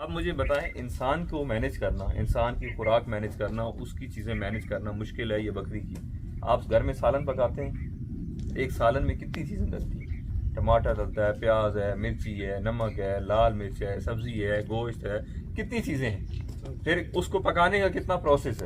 अब मुझे बताएं, इंसान को मैनेज करना, इंसान की खुराक मैनेज करना, उसकी चीज़ें मैनेज करना मुश्किल है ये बकरी की। आप घर में सालन पकाते हैं, एक सालन में कितनी चीज़ें डलती हैं? टमाटर डलता है, प्याज है, मिर्ची है, नमक है, लाल मिर्च है, सब्ज़ी है, गोश्त है, कितनी चीज़ें हैं। फिर उसको पकाने का कितना प्रोसेस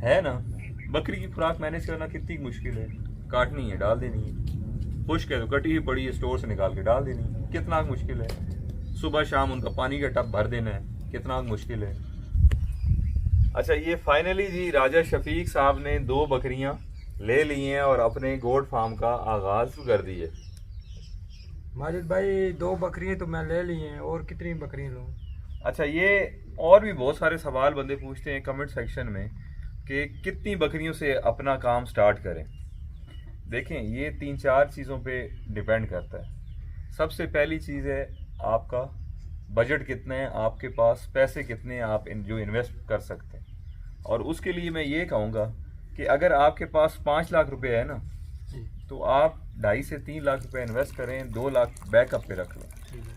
है ना। बकरी की खुराक मैनेज करना कितनी मुश्किल है। काटनी है, डाल देनी है, खुश्क है तो कटी हुई पड़ी है, स्टोर से निकाल के डाल देनी है, कितना मुश्किल है। सुबह शाम उनका पानी का टब भर देना है, कितना मुश्किल है। अच्छा, ये फाइनली जी राजा शफीक साहब ने 2 बकरियां ले ली हैं और अपने गोट फार्म का आगाज कर दी है। माजिद भाई 2 बकरियां तो मैं ले ली हैं, और कितनी बकरियां लूँ? अच्छा, ये और भी बहुत सारे सवाल बंदे पूछते हैं कमेंट सेक्शन में कि कितनी बकरियों से अपना काम स्टार्ट करें। देखें, ये 3-4 चीज़ों पे डिपेंड करता है। सबसे पहली चीज़ है आपका बजट कितना है, आपके पास पैसे कितने हैं आप जो इन्वेस्ट कर सकते हैं। और उसके लिए मैं ये कहूँगा कि अगर आपके पास 5 लाख रुपए है ना, तो आप 2.5 से 3 लाख रुपए इन्वेस्ट करें, 2 लाख बैकअप पे रख लें।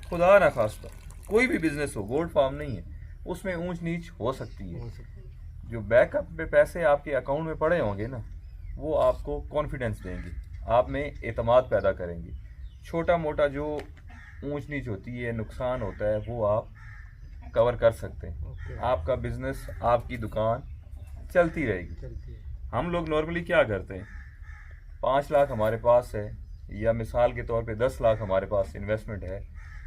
खुदा ना खास्ता कोई भी बिजनेस हो, गोल्ड फार्म नहीं है, उसमें ऊंच नीच हो सकती है। जो बैकअप पे पैसे आपके अकाउंट में पड़े होंगे ना, वो आपको कॉन्फिडेंस देंगे, आप में एतमाद पैदा करेंगे। छोटा मोटा जो ऊंच नीच होती है, नुकसान होता है, वो आप कवर कर सकते हैं। आपका बिजनेस, आपकी दुकान चलती रहेगी। हम लोग नॉर्मली क्या करते हैं, 5 लाख हमारे पास है, या मिसाल के तौर पे 10 लाख हमारे पास इन्वेस्टमेंट है,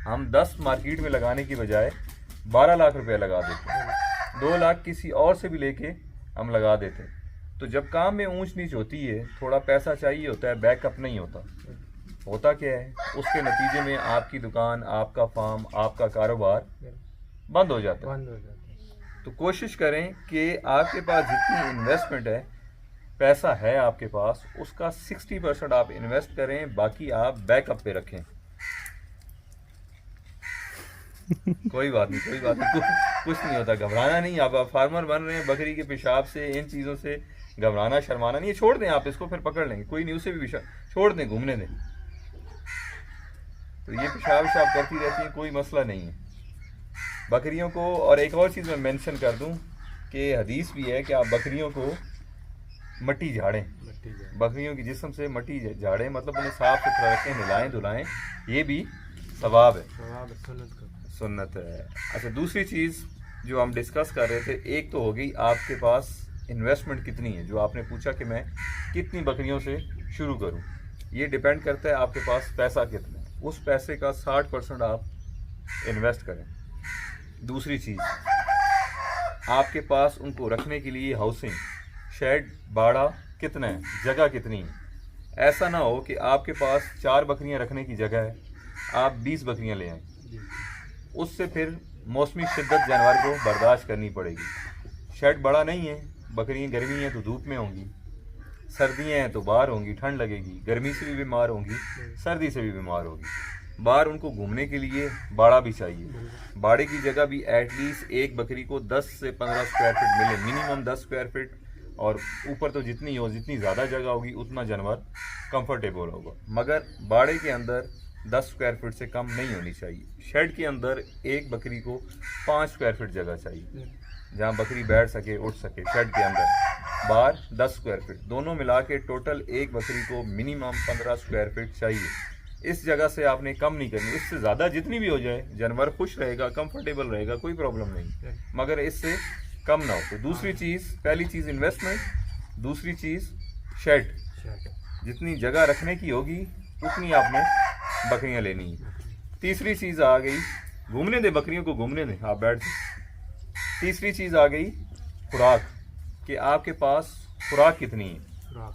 हम 10 मार्केट में लगाने की बजाय 12 लाख रुपए लगा देते हैं, 2 लाख किसी और से भी लेके हम लगा देते हैं। तो जब काम में ऊंच नीच होती है, थोड़ा पैसा चाहिए होता है, बैकअप नहीं होता। होता क्या है, उसके नतीजे में आपकी दुकान, आपका फार्म, आपका कारोबार बंद हो जाता है। तो कोशिश करें कि आपके पास जितनी इन्वेस्टमेंट है, पैसा है आपके पास, उसका 60% आप इन्वेस्ट करें, बाकी आप बैकअप पे रखें। कोई बात नहीं, कोई बात नहीं, कुछ नहीं होता, घबराना नहीं। आप फार्मर बन रहे हैं, बकरी के पेशाब से, इन चीज़ों से घबराना शर्माना नहीं है। छोड़ दें, आप इसको फिर पकड़ लेंगे, कोई नहीं, उसे भी छोड़ दें, घूमने दें। तो ये पेशाब विशाब करती रहती है, कोई मसला नहीं है बकरियों को। और एक और चीज़ मैं मेंशन कर दूं कि हदीस भी है कि आप बकरियों को मट्टी झाड़ें, बकरियों की जिस्म से मट्टी झाड़ें, मतलब उन्हें साफ सुथरा रखें, नहलाएं धुलाएं, ये भी सवाब है, सुन्नत है। अच्छा, दूसरी चीज़ जो हम डिस्कस कर रहे थे, एक तो हो गई आपके पास इन्वेस्टमेंट कितनी है, जो आपने पूछा कि मैं कितनी बकरियों से शुरू करूं। ये डिपेंड करता है आपके पास पैसा कितना है, उस पैसे का 60% आप इन्वेस्ट करें। दूसरी चीज़, आपके पास उनको रखने के लिए हाउसिंग, शेड, बाड़ा कितना है, जगह कितनी है। ऐसा ना हो कि आपके पास 4 बकरियां रखने की जगह है, आप 20 बकरियां ले आएँ, उससे फिर मौसमी शिद्दत जानवर को बर्दाश्त करनी पड़ेगी। शेड बड़ा नहीं है, बकरियां गर्मी है तो धूप में होंगी, सर्दियाँ हैं तो बाहर होंगी, ठंड लगेगी, गर्मी से भी बीमार होंगी, सर्दी से भी बीमार होगी। बाहर उनको घूमने के लिए बाड़ा भी चाहिए। बाड़े की जगह भी एटलीस्ट एक बकरी को 10 से 15 स्क्वायर फीट मिले, मिनिमम 10 स्क्वायर फीट, और ऊपर तो जितनी हो, जितनी ज़्यादा जगह होगी उतना जानवर कंफर्टेबल होगा। मगर बाड़े के अंदर 10 स्क्वायर फीट से कम नहीं होनी चाहिए। शेड के अंदर एक बकरी को 5 स्क्वायर फीट जगह चाहिए, जहाँ बकरी बैठ सके, उठ सके। शेड के अंदर, बाहर 10 स्क्वायर फीट, दोनों मिला के टोटल एक बकरी को मिनिमम 15 स्क्वायर फीट चाहिए। इस जगह से आपने कम नहीं करनी, इससे ज़्यादा जितनी भी हो जाए जानवर खुश रहेगा, कंफर्टेबल रहेगा, कोई प्रॉब्लम नहीं, मगर इससे कम ना हो। तो दूसरी चीज़, पहली चीज़ इन्वेस्टमेंट, दूसरी चीज़ शेड, जितनी जगह रखने की होगी उतनी आपने बकरियां लेनी है। तीसरी चीज़ आ गई, घूमने दे बकरियों को, घूमने दें, आप बैठ जाए। तीसरी चीज़ आ गई खुराक, कि आपके पास खुराक कितनी है।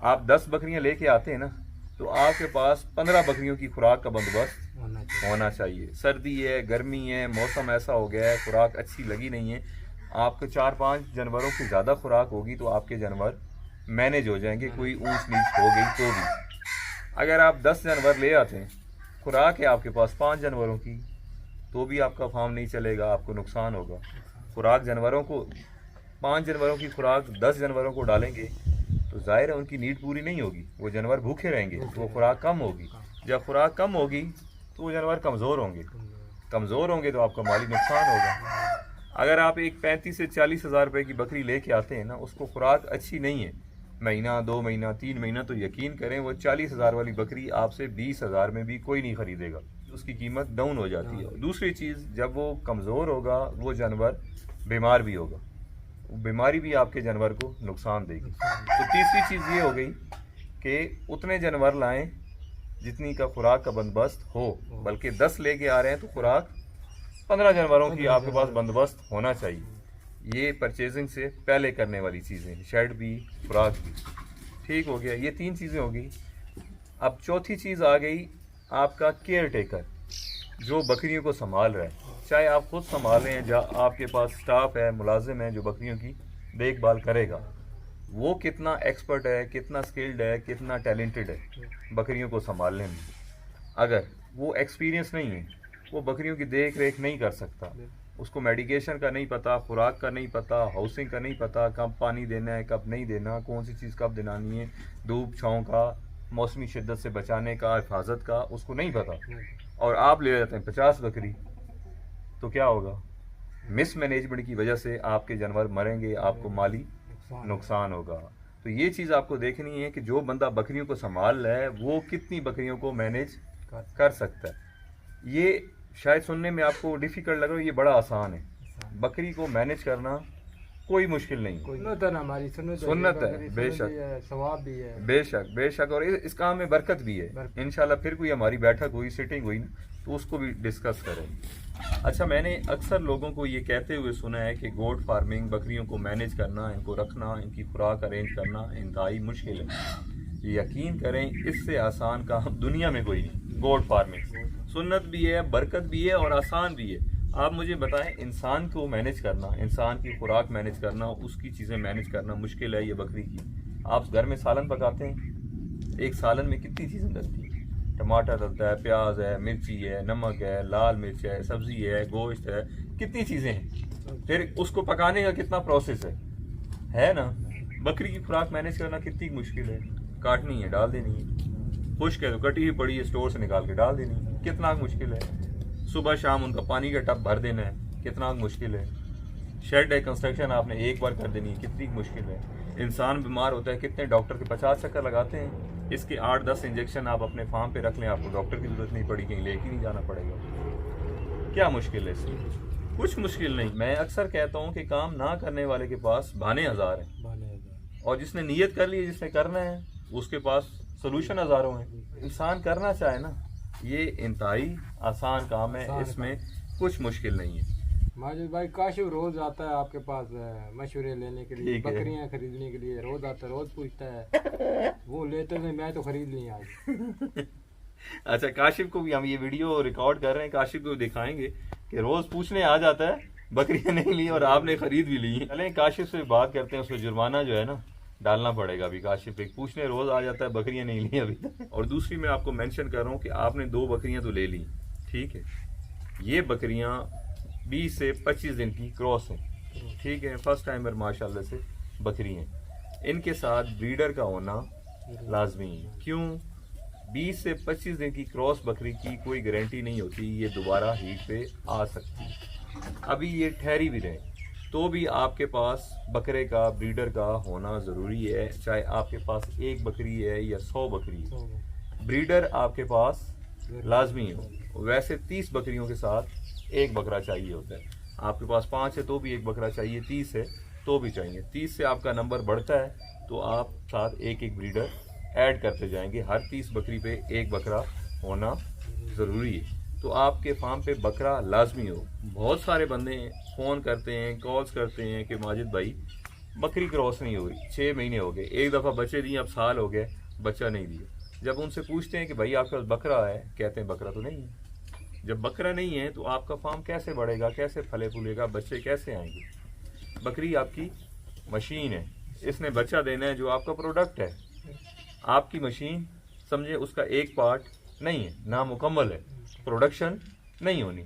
आप 10 बकरियां लेके आते हैं ना, तो आपके पास 15 बकरियों की खुराक का बंदोबस्त होना चाहिए। सर्दी है, गर्मी है, मौसम ऐसा हो गया है, खुराक अच्छी लगी नहीं है, आपको 4-5 जानवरों की ज़्यादा खुराक होगी तो आपके जानवर मैनेज हो जाएंगे, कोई ऊंच नीच हो गई तो भी। अगर आप 10 जानवर ले आते हैं, खुराक है आपके पास 5 जानवरों की, तो भी आपका फार्म नहीं चलेगा, आपको नुकसान होगा। खुराक जानवरों को, 5 जानवरों की खुराक 10 जानवरों को डालेंगे तो जाहिर है उनकी नीड पूरी नहीं होगी, वो जानवर भूखे रहेंगे, तो वो खुराक कम होगी। जब खुराक कम होगी तो वो जानवर कमज़ोर होंगे। कमज़ोर होंगे तो आपका माली नुकसान होगा। अगर आप एक 35 से 40 हज़ार रुपये की बकरी लेके आते हैं ना, उसको खुराक अच्छी नहीं है, महीना 2 महीना 3 महीना, तो यकीन करें वो 40 हज़ार वाली बकरी आपसे 20 हज़ार में भी कोई नहीं ख़रीदेगा, उसकी कीमत डाउन हो जाती है। दूसरी चीज़, जब वो कमज़ोर होगा वो जानवर बीमार भी होगा, बीमारी भी आपके जानवर को नुकसान देगी। तो तीसरी चीज़ ये हो गई कि उतने जानवर लाएं जितनी का खुराक का बंदोबस्त हो, बल्कि 10 लेके आ रहे हैं तो खुराक 15 जानवरों की आपके पास बंदोबस्त होना चाहिए। ये परचेजिंग से पहले करने वाली चीज़ें, शेड भी, खुराक भी। ठीक हो गया, ये 3 चीज़ें हो गई। अब चौथी चीज़ आ गई आपका केयर टेकर, जो बकरियों को संभाल रहा है। चाहे आप खुद संभाल रहे हैं या आपके पास स्टाफ है, मुलाजिम है जो बकरियों की देखभाल करेगा, वो कितना एक्सपर्ट है, कितना स्किल्ड है, कितना टैलेंटेड है बकरियों को संभालने में। अगर वो एक्सपीरियंस नहीं है, वो बकरियों की देख रेख नहीं कर सकता, उसको मेडिकेशन का नहीं पता, खुराक का नहीं पता, हाउसिंग का नहीं पता, कब पानी देना है कब नहीं देना, कौन सी चीज़ कब दिलानी है, धूप छाँव का, मौसमी शिद्दत से बचाने का, हिफाजत का, उसको नहीं पता, और आप ले जाते हैं 50 बकरी, तो क्या होगा? मिसमैनेजमेंट की वजह से आपके जानवर मरेंगे, आपको माली नुकसान होगा। तो ये चीज़ आपको देखनी है कि जो बंदा बकरियों को संभाल रहा है वो कितनी बकरियों को मैनेज कर सकता है। ये शायद सुनने में आपको डिफ़िकल्ट लग रहा है, ये बड़ा आसान है। बकरी को मैनेज करना कोई मुश्किल नहीं, सुन्नत है ना, हमारी सुन्नत है, बेशक, सवाब भी है, बेशक बेशक, और इस काम में बरकत भी है। इंशाल्लाह फिर कोई हमारी बैठक हुई, सिटिंग हुई ना, तो उसको भी डिस्कस करें। अच्छा, मैंने अक्सर लोगों को ये कहते हुए सुना है कि गोट फार्मिंग, बकरियों को मैनेज करना, इनको रखना, इनकी खुराक अरेंज करना इंतहाई मुश्किल है। यकीन करें, इससे आसान काम दुनिया में कोई नहीं। गोट फार्मिंग सुन्नत भी है, बरकत भी है और आसान भी है। आप मुझे बताएं, इंसान को मैनेज करना, इंसान की खुराक मैनेज करना, उसकी चीज़ें मैनेज करना मुश्किल है ये बकरी की। आप घर में सालन पकाते हैं, एक सालन में कितनी चीज़ें डलती हैं? टमाटर डलता है, प्याज है, मिर्ची है, नमक है, लाल मिर्च है, सब्ज़ी है, गोश्त है, कितनी चीज़ें हैं। फिर उसको पकाने का कितना प्रोसेस है ना। बकरी की खुराक मैनेज करना कितनी मुश्किल है। काटनी है, डाल देनी है, खुश्क है तो कटी हुई पड़ी है, स्टोर से निकाल के डाल देनी है, कितना मुश्किल है। सुबह शाम उनका पानी का टब भर देना है, कितना मुश्किल है। शेड है, कंस्ट्रक्शन आपने एक बार कर देनी है, कितनी मुश्किल है। इंसान बीमार होता है, कितने डॉक्टर के 50 चक्कर लगाते हैं। इसके 8-10 इंजेक्शन आप अपने फार्म पे रख लें, आपको डॉक्टर की जरूरत नहीं पड़ी, कहीं लेके नहीं जाना पड़ेगा। क्या मुश्किल है इसमें? कुछ मुश्किल नहीं। मैं अक्सर कहता हूँ कि काम ना करने वाले के पास बहाने हज़ार हैं, और जिसने नीयत कर ली, जिसने करना है, उसके पास सोल्यूशन हज़ारों हैं। इंसान करना चाहे ना, ये इंतहाई आसान काम है, इसमें कुछ मुश्किल नहीं है। माजिद भाई, काशिफ रोज आता है आपके पास मशवरे लेने के लिए, बकरियां खरीदने के लिए, रोज आता है, रोज पूछता है, वो लेते नहीं, मैं तो खरीद ली आज। अच्छा, काशिफ को भी हम ये वीडियो रिकॉर्ड कर रहे हैं, काशिफ को दिखाएंगे कि रोज पूछने आ जाता है, बकरियां नहीं ली और आपने खरीद भी ली। चलें काशिफ से बात करते हैं, उसको जुर्माना जो है ना डालना पड़ेगा अभी। काशिफ एक पूछने रोज आ जाता है, बकरियां नहीं ली अभी तक। और दूसरी मैं आपको मेंशन कर रहा हूँ कि आपने 2 बकरियां तो ले ली, ठीक है। ये बकरियां 20 से 25 दिन की क्रॉस हैं, ठीक है, फर्स्ट टाइमर माशाल्लाह से बकरी हैं। इनके साथ ब्रीडर का होना लाजमी है। क्यों? 20 से 25 दिन की क्रॉस बकरी की कोई गारंटी नहीं होती ये दोबारा हीट पे आ सकती। अभी ये ठहरी भी रहे तो भी आपके पास बकरे का, ब्रीडर का होना ज़रूरी है, चाहे आपके पास 1 बकरी है या 100 बकरी है, ब्रीडर आपके पास लाजमी हो। वैसे 30 बकरियों के साथ 1 बकरा चाहिए होता है। आपके पास 5 है तो भी 1 बकरा चाहिए, 30 है तो भी चाहिए। 30 से आपका नंबर बढ़ता है तो आप साथ 1-1 ब्रीडर ऐड करते जाएंगे। हर 30 बकरी पे 1 बकरा होना ज़रूरी है। तो आपके फार्म पे बकरा लाजमी हो। बहुत सारे बंदे फ़ोन करते हैं, कॉल्स करते हैं कि माजिद भाई बकरी क्रॉस नहीं हो रही, 6 महीने हो गए, एक दफ़ा बच्चे दिए, अब साल हो गए बच्चा नहीं दिया। जब उनसे पूछते हैं कि भाई आपके पास बकरा है, कहते हैं बकरा तो नहीं है। जब बकरा नहीं है तो आपका फार्म कैसे बढ़ेगा, कैसे फले फूलेगा, बच्चे कैसे आएंगे? बकरी आपकी मशीन है, इसने बच्चा देना है जो आपका प्रोडक्ट है। आपकी मशीन समझे, उसका एक पार्ट नहीं है, ना मुकम्मल है, प्रोडक्शन नहीं होनी।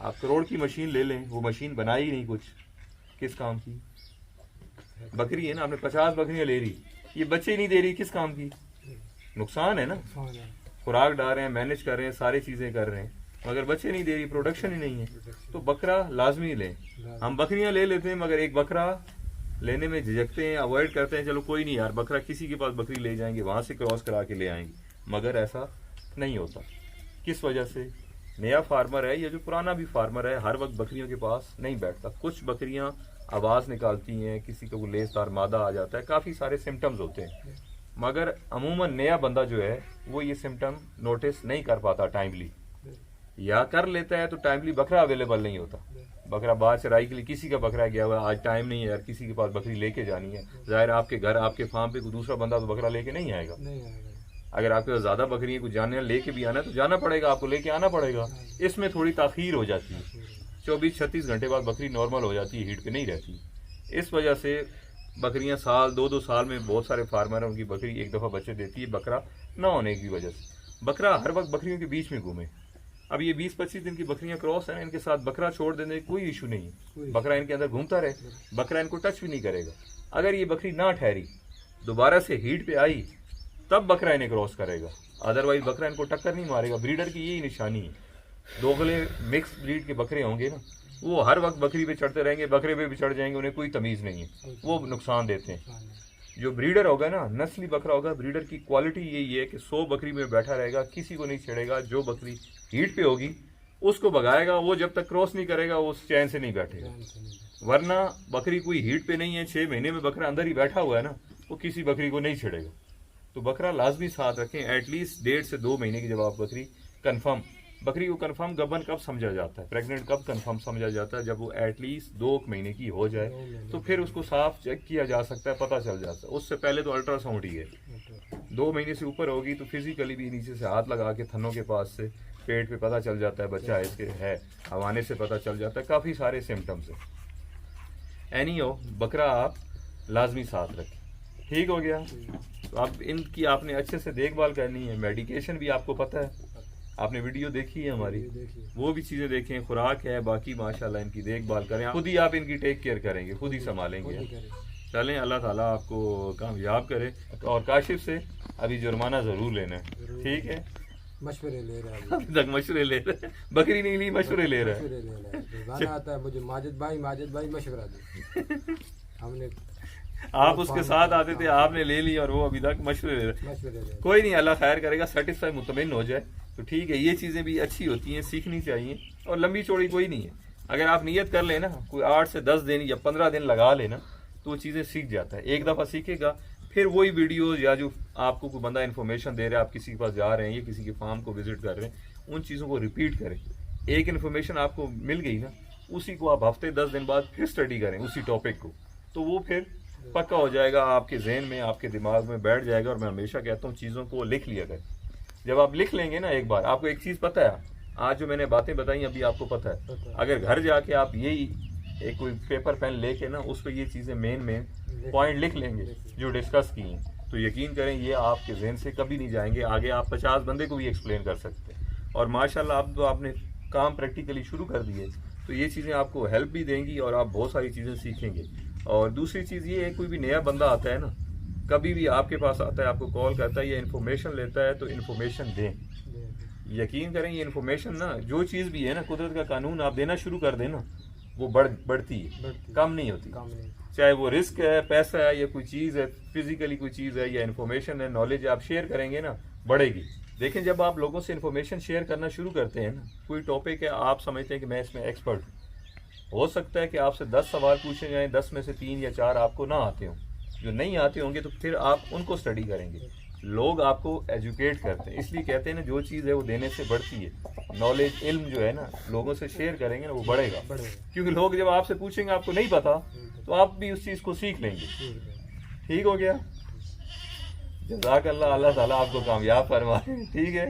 आप करोड़ की मशीन ले लें, वो मशीन बनाई ही नहीं कुछ, किस काम की? बकरी है ना, आपने 50 बकरियां ले रही, ये बच्चे ही नहीं दे रही, किस काम की? नुकसान है ना। खुराक डाल रहे हैं, मैनेज कर रहे हैं, सारी चीज़ें कर रहे हैं, मगर बच्चे नहीं दे रही, प्रोडक्शन ही नहीं है, तो बकरा लाजमी लें। हम बकरियां ले लेते हैं मगर एक बकरा लेने में झिझकते हैं, अवॉइड करते हैं, चलो कोई नहीं यार बकरा किसी के पास बकरी ले जाएंगे, वहां से क्रॉस करा के ले आएंगे, मगर ऐसा नहीं होता। किस वजह से? नया फार्मर है या जो पुराना भी फार्मर है हर वक्त बकरियों के पास नहीं बैठता। कुछ बकरियां आवाज़ निकालती हैं, किसी को लेसदार मादा आ जाता है, काफ़ी सारे सिम्टम्स होते हैं, मगर अमूमन नया बंदा जो है वो ये सिम्टम नोटिस नहीं कर पाता टाइमली, या कर लेता है तो टाइमली बकरा अवेलेबल नहीं होता। बकरा बाहर चराई के लिए किसी का बकरा गया हुआ, आज टाइम नहीं है यार, किसी के पास बकरी लेके जानी है, जाहिर आपके घर आपके फार्म पे कोई दूसरा बंदा तो बकरा लेके नहीं आएगा। अगर आपके पास ज़्यादा बकरी है, कुछ जानने लेके भी आना है तो जाना पड़ेगा, आपको लेके आना पड़ेगा। इसमें थोड़ी ताख़ीर हो जाती है, 24-36 घंटे बाद बकरी नॉर्मल हो जाती है, हीट पे नहीं रहती। इस वजह से बकरियां साल 2-2 साल में बहुत सारे फार्मर हैं उनकी बकरी एक दफ़ा बच्चे देती है, बकरा ना होने की वजह से। बकरा हर वक्त बकरियों के बीच में घूमे। अब ये 20-25 दिन की बकरियां क्रॉस हैं, इनके साथ बकरा छोड़ देने कोई इशू नहीं है, बकरा इनके अंदर घूमता रहे, बकरा इनको टच भी नहीं करेगा। अगर ये बकरी ना ठहरी, दोबारा से हीट पे आई, तब बकरा इन्हें क्रॉस करेगा, अदरवाइज बकरा इनको टक्कर नहीं मारेगा। ब्रीडर की यही निशानी है। दोगले मिक्स ब्रीड के बकरे होंगे ना, वो हर वक्त बकरी पे चढ़ते रहेंगे, बकरे पे भी चढ़ जाएंगे, उन्हें कोई तमीज़ नहीं है, वो नुकसान देते हैं। जो ब्रीडर होगा ना, नस्ली बकरा होगा, ब्रीडर की क्वालिटी यही है कि 100 बकरी में बैठा रहेगा, किसी को नहीं छेड़ेगा। जो बकरी हीट पे होगी उसको भगाएगा, वो जब तक क्रॉस नहीं करेगा वो उस चैन से नहीं बैठेगा। वरना बकरी कोई हीट पे नहीं है, 6 महीने में बकरा अंदर ही बैठा हुआ है ना, वो किसी बकरी को नहीं छेड़ेगा। तो बकरा लाजमी साथ रखें, एटलीस्ट 1.5 से 2 महीने की जब आप बकरी को कंफर्म गबन कब समझा जाता है, प्रेग्नेंट कब कंफर्म समझा जाता है, जब वो एटलीस्ट 2 महीने की हो जाए, तो फिर उसको साफ चेक किया जा सकता है, पता चल जाता है। उससे पहले तो अल्ट्रासाउंड ही है। 2 महीने से ऊपर होगी तो फिजिकली भी नीचे से हाथ लगा के थनों के पास से पेट पे पता चल जाता है बच्चा है इसके है, हवाने से पता चल जाता है, काफ़ी सारे सिम्टम्स है। एनी हो, बकरा आप लाजमी साथ रखें। ठीक हो गया? तो अब इनकी आपने अच्छे से देखभाल करनी है, मेडिकेशन भी आपको पता है, आपने वीडियो देखी है हमारी, वो भी चीज़ें देखें, खुराक है, बाकी माशाल्लाह इनकी देखभाल करें, खुद ही आप इनकी टेक केयर करेंगे, खुद ही संभालेंगे। चलें, अल्लाह ताला आपको कामयाब करे। और काशिफ से अभी जुर्माना ज़रूर लेना है, ठीक है? मशवरे ले रहा है, अभी तक मशवरे ले रहे हैं, बकरी नहीं ली, मशवरे ले रहा है। आता है मुझे माजिद भाई मशवरा दे। हमने आप उसके साथ आते थे, आपने ले ली और वो अभी तक मशवरे ले रहे। कोई नहीं, अल्लाह खैर करेगा, सेटिस्फाई मुतमिन हो जाए तो ठीक है। ये चीज़ें भी अच्छी होती हैं, सीखनी चाहिए, और लंबी चौड़ी कोई नहीं है। अगर आप नियत कर लेना, कोई 8 से 10 दिन या 15 दिन लगा लेना, तो वो चीज़ें सीख जाता है। एक दफ़ा सीखेगा, फिर वही वीडियो या जो आपको कोई बंदा इन्फॉर्मेशन दे रहा है, आप किसी के पास जा रहे हैं या किसी के फार्म को विजिट कर रहे हैं, उन चीज़ों को रिपीट करें। एक इन्फॉर्मेशन आपको मिल गई ना, उसी को आप हफ्ते 10 दिन बाद फिर स्टडी करें उसी टॉपिक को, तो वो फिर पक्का हो जाएगा, आपके जहन में, आपके दिमाग में बैठ जाएगा। और मैं हमेशा कहता हूँ चीज़ों को लिख लिया करें। जब आप लिख लेंगे ना एक बार, आपको एक चीज़ पता है, आज जो मैंने बातें बताई अभी आपको पता है, अगर घर जाके आप यही एक कोई पेपर पेन लेके ना उस पर ये चीज़ें मेन पॉइंट लिख लेंगे जो डिस्कस की हैं, तो यकीन करें ये आपके जहन से कभी नहीं जाएंगे। आगे आप 50 बंदे को भी एक्सप्लेन कर सकते हैं। और माशाल्लाह अब तो आपने काम प्रैक्टिकली शुरू कर दिए, तो ये चीज़ें आपको हेल्प भी देंगी और आप बहुत सारी चीज़ें सीखेंगे। और दूसरी चीज़ ये है, कोई भी नया बंदा आता है ना, कभी भी आपके पास आता है, आपको कॉल करता है या इन्फॉर्मेशन लेता है, तो इन्फॉर्मेशन दें। यकीन करें, ये इन्फॉर्मेशन ना, जो चीज़ भी है ना, कुदरत का कानून आप देना शुरू कर देना, वो बढ़ती है, कम नहीं होती। चाहे वो रिस्क है, पैसा है, या कोई चीज़ है, फिजिकली कोई चीज़ है, या इन्फॉर्मेशन है, नॉलेज आप शेयर करेंगे ना, बढ़ेगी। देखें, जब आप लोगों से इन्फॉर्मेशन शेयर करना शुरू करते हैं ना, कोई टॉपिक है, आप समझते हैं कि मैं इसमें एक्सपर्ट हूँ, हो सकता है कि आपसे 10 सवाल पूछे जाएं, 10 में से 3 या 4 आपको ना आते हों। जो नहीं आते होंगे तो फिर आप उनको स्टडी करेंगे। लोग आपको एजुकेट करते हैं, इसलिए कहते हैं ना, जो चीज़ है वो देने से बढ़ती है। नॉलेज, इल्म जो है ना, लोगों से शेयर करेंगे ना, वो बढ़ेगा। क्योंकि लोग जब आपसे पूछेंगे, आपको नहीं पता, तो आप भी उस चीज़ को सीख लेंगे। ठीक हो गया? जज़ाकल्लाह, अल्लाह ताला आपको कामयाब फरमाए। ठीक है।